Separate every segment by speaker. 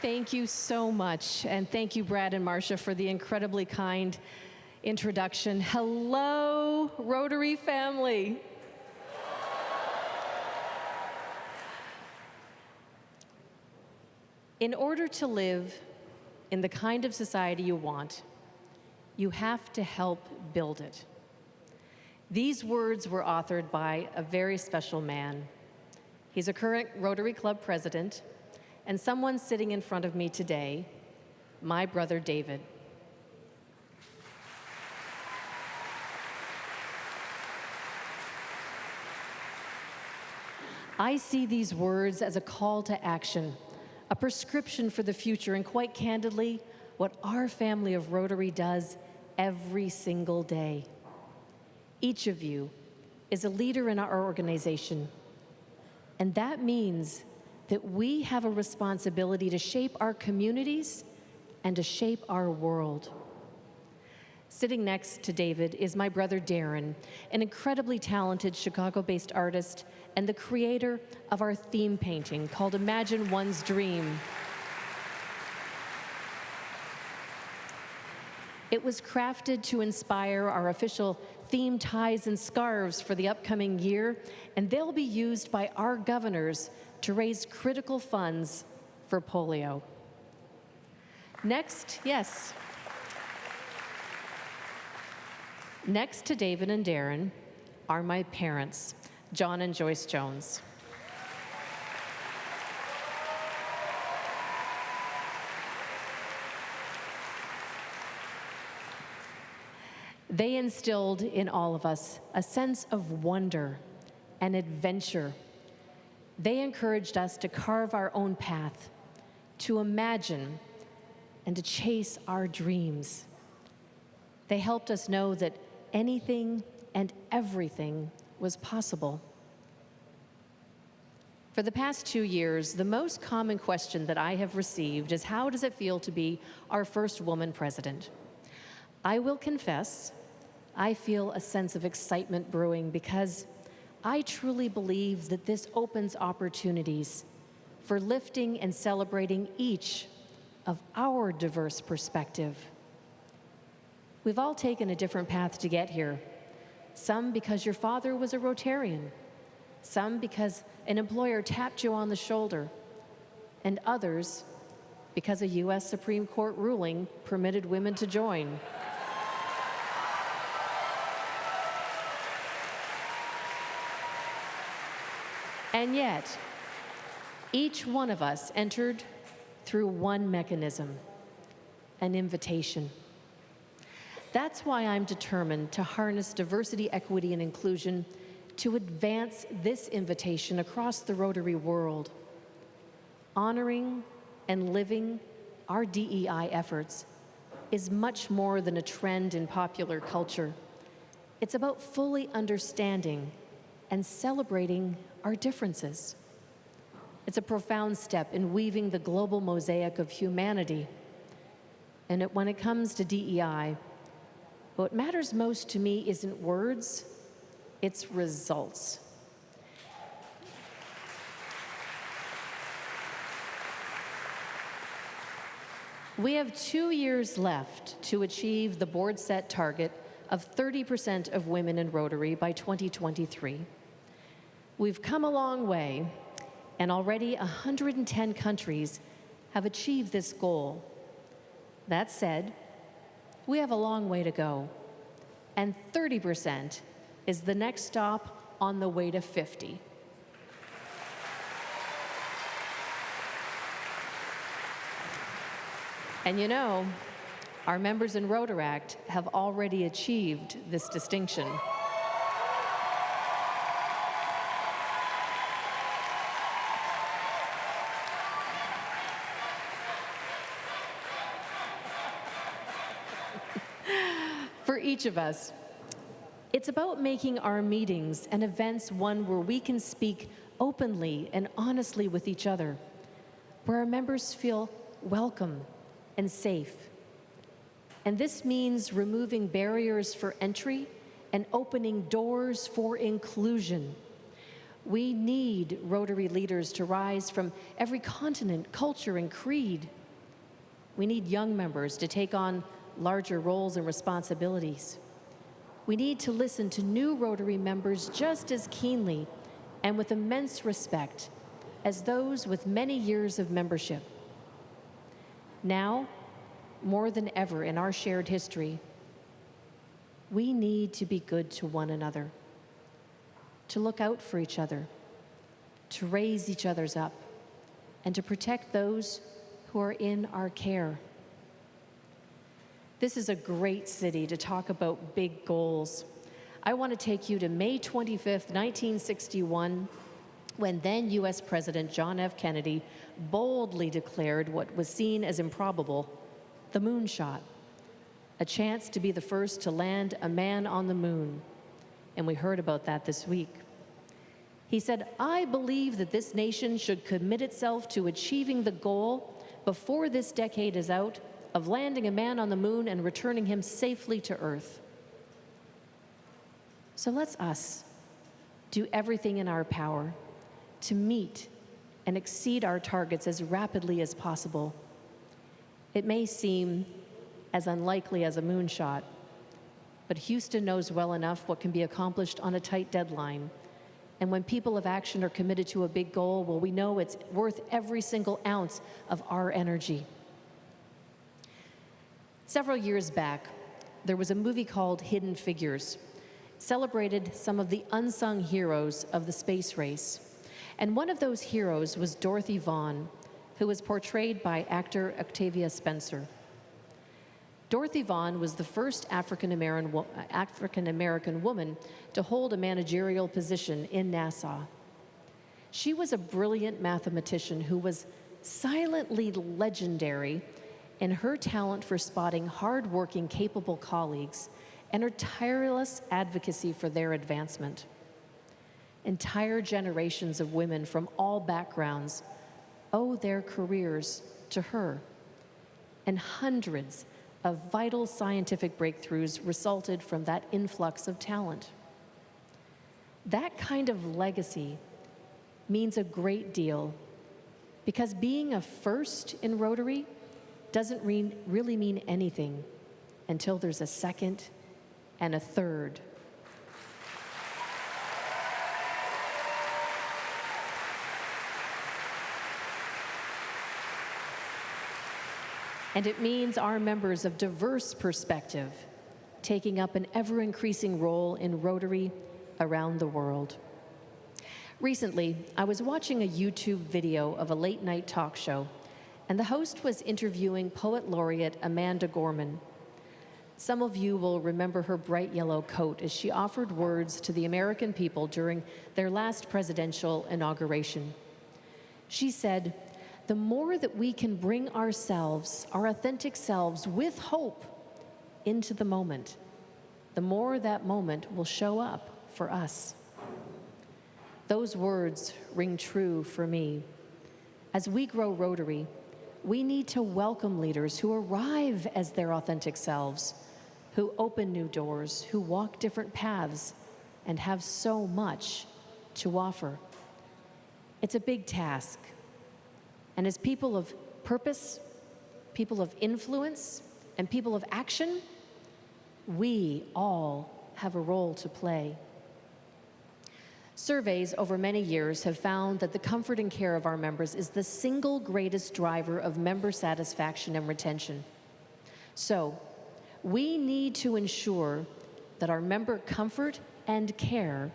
Speaker 1: Thank you so much, and thank you, Brad and Marcia, for the incredibly kind introduction. Hello, Rotary family. In order to live in the kind of society you want, you have to help build it. These words were authored by a very special man. He's a current Rotary Club president, and someone sitting in front of me today, my brother David. I see these words as a call to action, a prescription for the future, and quite candidly, what our family of Rotary does every single day. Each of you is a leader in our organization, and that means that we have a responsibility to shape our communities and to shape our world. Sitting next to David is my brother Darren, an incredibly talented Chicago-based artist and the creator of our theme painting called Imagine One's Dream. It was crafted to inspire our official theme ties and scarves for the upcoming year, and they'll be used by our governors to raise critical funds for polio. Next to David and Darren are my parents, John and Joyce Jones. They instilled in all of us a sense of wonder and adventure. They encouraged us to carve our own path, to imagine, and to chase our dreams. They helped us know that anything and everything was possible. For the past 2 years, the most common question that I have received is, how does it feel to be our first woman president? I will confess, I feel a sense of excitement brewing because I truly believe that this opens opportunities for lifting and celebrating each of our diverse perspective. We've all taken a different path to get here. Some because your father was a Rotarian, some because an employer tapped you on the shoulder, and others because a U.S. Supreme Court ruling permitted women to join. And yet, each one of us entered through one mechanism, an invitation. That's why I'm determined to harness diversity, equity, and inclusion to advance this invitation across the Rotary world. Honoring and living our DEI efforts is much more than a trend in popular culture. It's about fully understanding and celebrating our differences. It's a profound step in weaving the global mosaic of humanity. And when it comes to DEI, what matters most to me isn't words, it's results. We have 2 years left to achieve the board-set target of 30% of women in Rotary by 2023. We've come a long way, and already 110 countries have achieved this goal. That said, we have a long way to go, and 30% is the next stop on the way to 50. And you know, our members in Rotaract have already achieved this distinction. For each of us, it's about making our meetings and events one where we can speak openly and honestly with each other, where our members feel welcome and safe. And this means removing barriers for entry and opening doors for inclusion. We need Rotary leaders to rise from every continent, culture, and creed. We need young members to take on larger roles and responsibilities. We need to listen to new Rotary members just as keenly and with immense respect as those with many years of membership. Now, more than ever in our shared history, we need to be good to one another, to look out for each other, to raise each other's up, and to protect those who are in our care. This is a great city to talk about big goals. I want to take you to May 25th, 1961, when then U.S. President John F. Kennedy boldly declared what was seen as improbable, the moonshot, a chance to be the first to land a man on the moon. And we heard about that this week. He said, "I believe that this nation should commit itself to achieving the goal before this decade is out of landing a man on the moon and returning him safely to Earth." So let's us do everything in our power to meet and exceed our targets as rapidly as possible. It may seem as unlikely as a moonshot, but Houston knows well enough what can be accomplished on a tight deadline. And when people of action are committed to a big goal, well, we know it's worth every single ounce of our energy. Several years back, there was a movie called Hidden Figures. It celebrated some of the unsung heroes of the space race. And one of those heroes was Dorothy Vaughan, who was portrayed by actor Octavia Spencer. Dorothy Vaughan was the first African-American woman to hold a managerial position in NASA. She was a brilliant mathematician who was silently legendary in her talent for spotting hard-working, capable colleagues and her tireless advocacy for their advancement. Entire generations of women from all backgrounds owe their careers to her, and hundreds of vital scientific breakthroughs resulted from that influx of talent. That kind of legacy means a great deal, because being a first in Rotary doesn't really mean anything until there's a second and a third. And it means our members of diverse perspective taking up an ever-increasing role in Rotary around the world. Recently, I was watching a YouTube video of a late-night talk show, and the host was interviewing Poet Laureate Amanda Gorman. Some of you will remember her bright yellow coat as she offered words to the American people during their last presidential inauguration. She said, "The more that we can bring ourselves, our authentic selves, with hope into the moment, the more that moment will show up for us." Those words ring true for me. As we grow Rotary, we need to welcome leaders who arrive as their authentic selves, who open new doors, who walk different paths, and have so much to offer. It's a big task. And as people of purpose, people of influence, and people of action, we all have a role to play. Surveys over many years have found that the comfort and care of our members is the single greatest driver of member satisfaction and retention. So, we need to ensure that our member comfort and care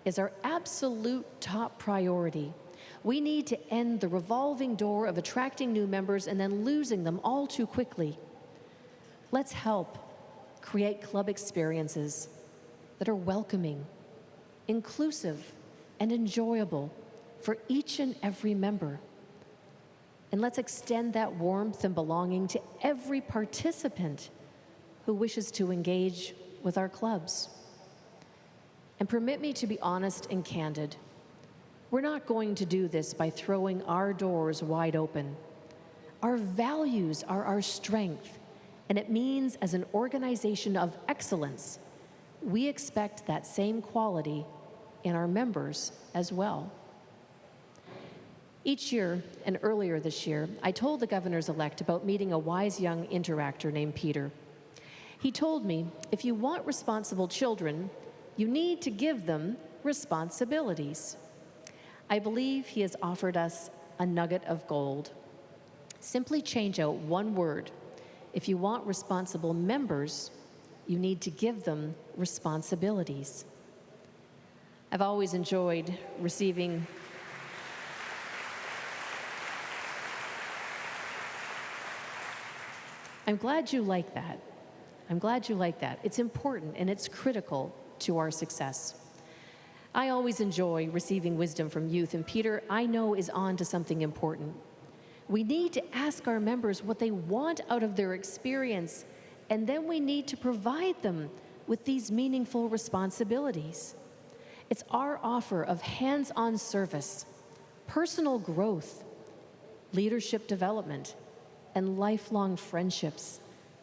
Speaker 1: is our absolute top priority. We need to end the revolving door of attracting new members and then losing them all too quickly. Let's help create club experiences that are welcoming, inclusive, and enjoyable for each and every member. And let's extend that warmth and belonging to every participant who wishes to engage with our clubs. And permit me to be honest and candid. We're not going to do this by throwing our doors wide open. Our values are our strength, and it means as an organization of excellence, we expect that same quality in our members as well. Each year, and earlier this year, I told the governors-elect about meeting a wise young interactor named Peter. He told me, if you want responsible children, you need to give them responsibilities. I believe he has offered us a nugget of gold. Simply change out one word. If you want responsible members, you need to give them responsibilities. I've always enjoyed receiving I'm glad you like that. I'm glad you like that. It's important and it's critical to our success. I always enjoy receiving wisdom from youth, and Peter, I know, is on to something important. We need to ask our members what they want out of their experience, and then we need to provide them with these meaningful responsibilities. It's our offer of hands-on service, personal growth, leadership development, and lifelong friendships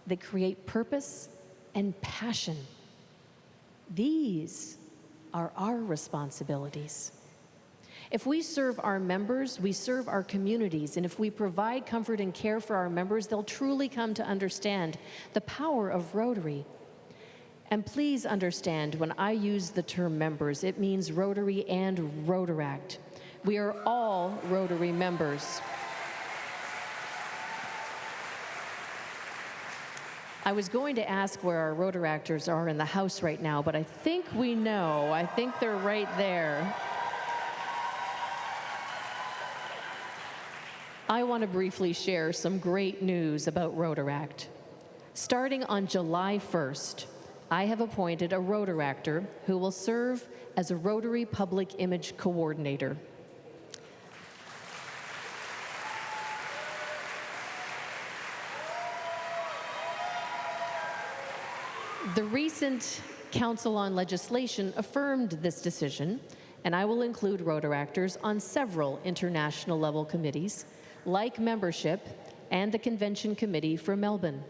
Speaker 1: that create purpose and passion. These are our responsibilities. If we serve our members, we serve our communities, and if we provide comfort and care for our members, they'll truly come to understand the power of Rotary. And please understand, when I use the term members, it means Rotary and Rotaract. We are all Rotary members. I was going to ask where our Rotaractors are in the house right now, but I think we know. I think they're right there. I want to briefly share some great news about Rotaract. Starting on July 1st, I have appointed a Rotaractor who will serve as a Rotary Public Image Coordinator. The recent Council on Legislation affirmed this decision, and I will include Rotaractors on several international level committees, like membership and the Convention Committee for Melbourne.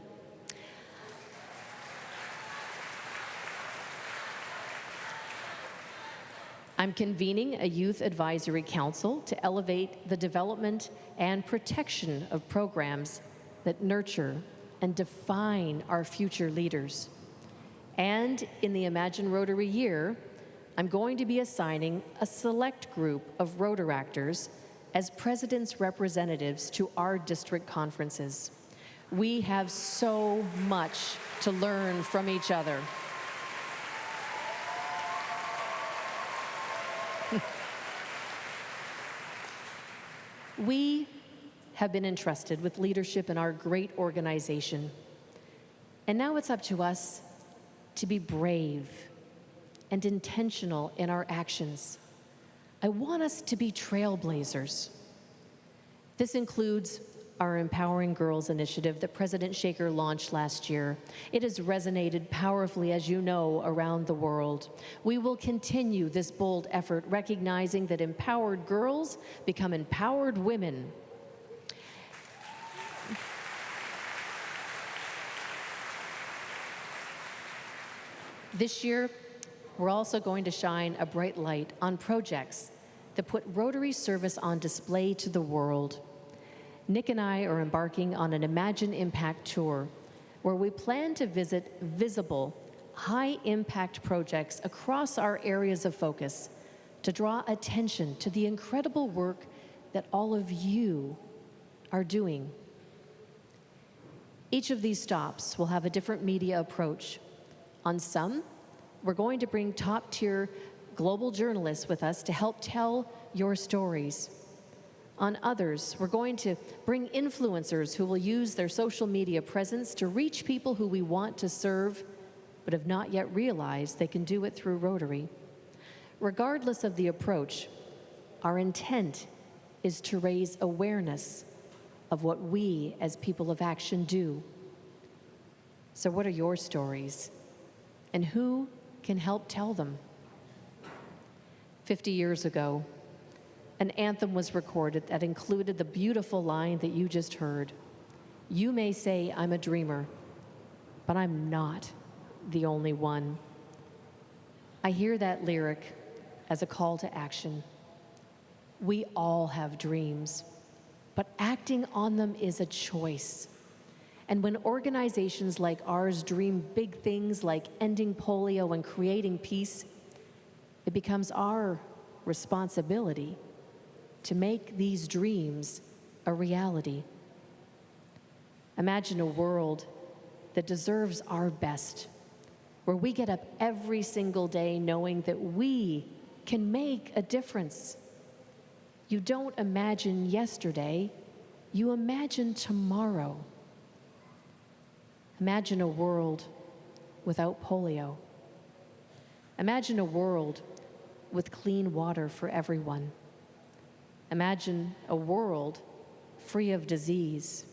Speaker 1: I'm convening a Youth Advisory Council to elevate the development and protection of programs that nurture and define our future leaders. And in the Imagine Rotary year, I'm going to be assigning a select group of Rotaractors as president's representatives to our district conferences. We have so much to learn from each other. We have been entrusted with leadership in our great organization. And now it's up to us to be brave and intentional in our actions. I want us to be trailblazers. This includes our Empowering Girls initiative that President Shaker launched last year. It has resonated powerfully, as you know, around the world. We will continue this bold effort, recognizing that empowered girls become empowered women. This year, we're also going to shine a bright light on projects that put Rotary service on display to the world. Nick and I are embarking on an Imagine Impact tour where we plan to visit visible, high-impact projects across our areas of focus to draw attention to the incredible work that all of you are doing. Each of these stops will have a different media approach. On some, we're going to bring top-tier global journalists with us to help tell your stories. On others, we're going to bring influencers who will use their social media presence to reach people who we want to serve, but have not yet realized they can do it through Rotary. Regardless of the approach, our intent is to raise awareness of what we as people of action do. So what are your stories? And who can help tell them? 50 years ago, an anthem was recorded that included the beautiful line that you just heard. You may say I'm a dreamer, but I'm not the only one. I hear that lyric as a call to action. We all have dreams, but acting on them is a choice. And when organizations like ours dream big things like ending polio and creating peace, it becomes our responsibility to make these dreams a reality. Imagine a world that deserves our best, where we get up every single day knowing that we can make a difference. You don't imagine yesterday, you imagine tomorrow. Imagine a world without polio. Imagine a world with clean water for everyone. Imagine a world free of disease.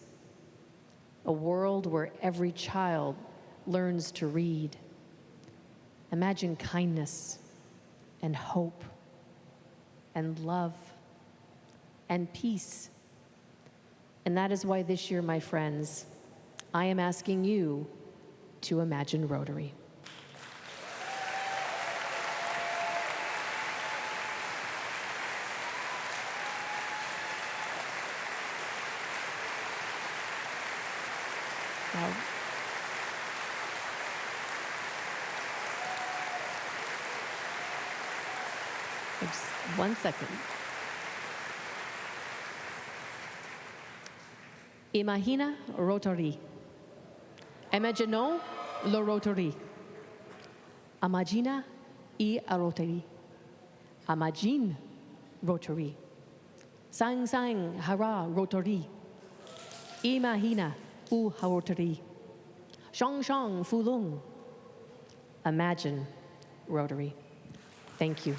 Speaker 1: A world where every child learns to read. Imagine kindness and hope and love and peace. And that is why this year, my friends, I am asking you to imagine Rotary. Now, just 1 second. Imagina Rotary. Imaginons le Rotary. Imagina y a Rotary. Imagine Rotary. Sang sang hara Rotary. Imagina u Rotary. Shang shang fulung. Imagine Rotary. Thank you.